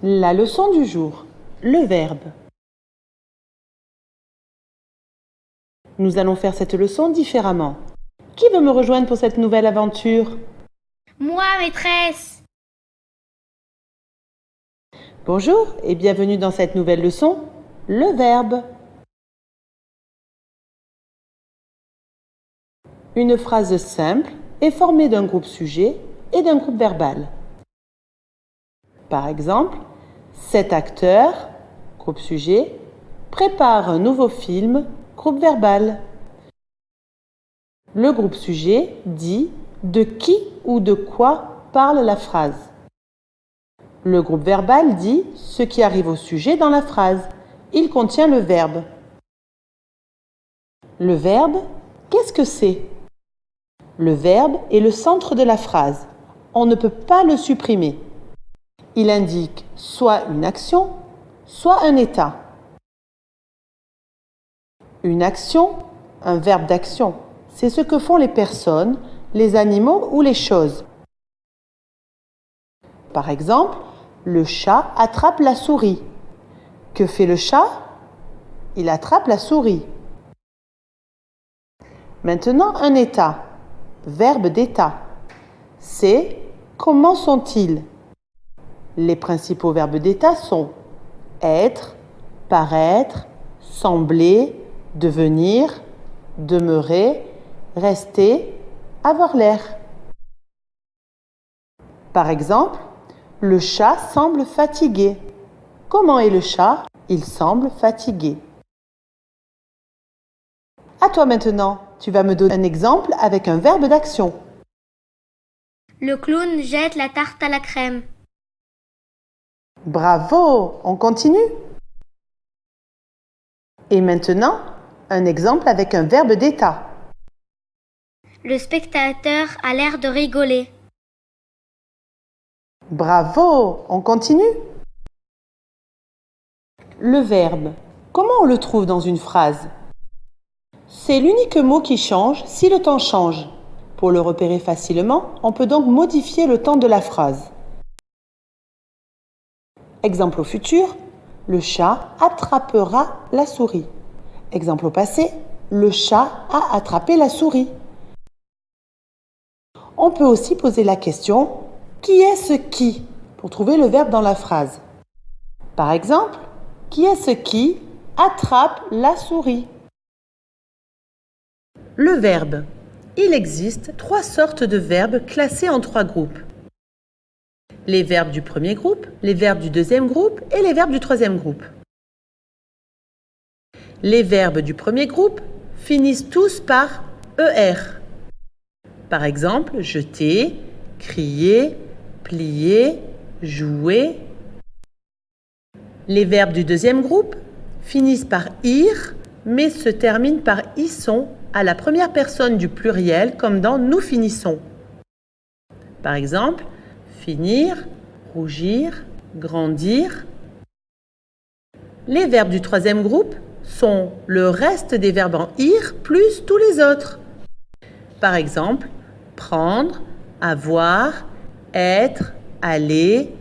La leçon du jour, le verbe. Nous allons faire cette leçon différemment. Qui veut me rejoindre pour cette nouvelle aventure? Moi, maîtresse. Bonjour et bienvenue dans cette nouvelle leçon, le verbe. Une phrase simple est formée d'un groupe sujet et d'un groupe verbal. Par exemple, cet acteur, groupe sujet, prépare un nouveau film, groupe verbal. Le groupe sujet dit de qui ou de quoi parle la phrase. Le groupe verbal dit ce qui arrive au sujet dans la phrase. Il contient le verbe. Le verbe, qu'est-ce que c'est? Le verbe est le centre de la phrase. On ne peut pas le supprimer. Il indique soit une action, soit un état. Une action, un verbe d'action, c'est ce que font les personnes, les animaux ou les choses. Par exemple, le chat attrape la souris. Que fait le chat? Il attrape la souris. Maintenant, un état, verbe d'état. C'est comment sont-ils? Les principaux verbes d'état sont être, paraître, sembler, devenir, demeurer, rester, avoir l'air. Par exemple, le chat semble fatigué. Comment est le chat? Il semble fatigué. À toi maintenant, tu vas me donner un exemple avec un verbe d'action. Le clown jette la tarte à la crème. Bravo, on continue. Et maintenant, un exemple avec un verbe d'état. Le spectateur a l'air de rigoler. Bravo, on continue. Le verbe, comment on le trouve dans une phrase? C'est l'unique mot qui change si le temps change. Pour le repérer facilement, on peut donc modifier le temps de la phrase. Exemple au futur, le chat attrapera la souris. Exemple au passé, le chat a attrapé la souris. On peut aussi poser la question « Qui est ce qui ?» pour trouver le verbe dans la phrase. Par exemple, qui est ce qui attrape la souris? Le verbe. Il existe 3 sortes de verbes classés en 3 groupes. Les verbes du premier groupe, les verbes du deuxième groupe et les verbes du troisième groupe. Les verbes du premier groupe finissent tous par ER. Par exemple, jeter, crier, plier, jouer. Les verbes du deuxième groupe finissent par IR, mais se terminent par ISSON à la première personne du pluriel, comme dans nous finissons. Par exemple, finir, rougir, grandir. Les verbes du troisième groupe sont le reste des verbes en IR plus tous les autres. Par exemple, prendre, avoir, être, aller,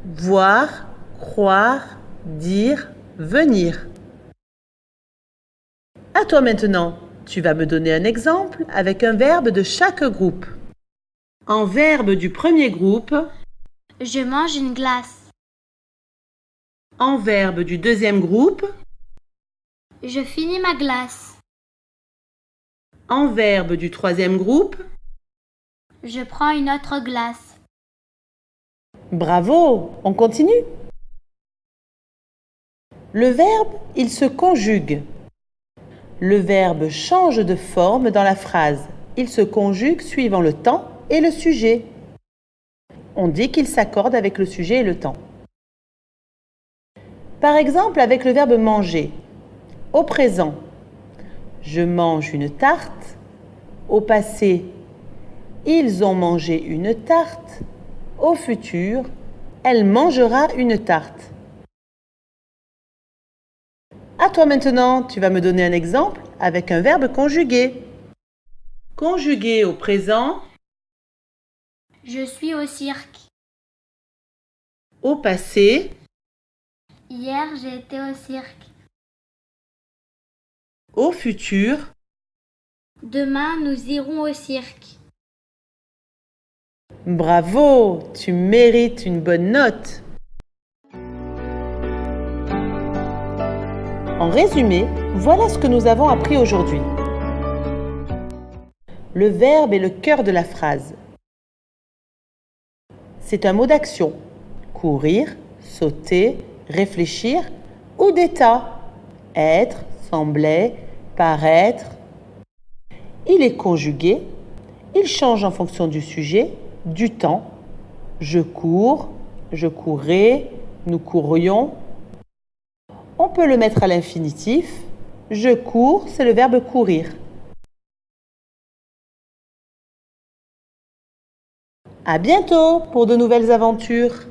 voir, croire, dire, venir. À toi maintenant, tu vas me donner un exemple avec un verbe de chaque groupe. En verbe du premier groupe, Je mange une glace. en verbe du deuxième groupe, Je finis ma glace. en verbe du troisième groupe. Je prends une autre glace. Bravo, on continue. Le verbe, il se conjugue. Le verbe change de forme dans la phrase. Il se conjugue suivant le temps et le sujet. On dit qu'il s'accorde avec le sujet et le temps. Par exemple, avec le verbe manger. Au présent, je mange une tarte. Au passé, ils ont mangé une tarte. Au futur, elle mangera une tarte. À toi maintenant, tu vas me donner un exemple avec un verbe conjugué. Conjugué au présent, Je suis au cirque. au passé, Hier, j'ai été au cirque. Au futur, Demain, nous irons au cirque. bravo, tu mérites une bonne note. En résumé, voilà ce que nous avons appris aujourd'hui. Le verbe est le cœur de la phrase. C'est un mot d'action. Courir, sauter, réfléchir ou d'état. Être, sembler, paraître. Il est conjugué. Il change en fonction du sujet, du temps. Je cours, je courais, nous courrions. On peut le mettre à l'infinitif. Je cours, c'est le verbe courir. À bientôt pour de nouvelles aventures.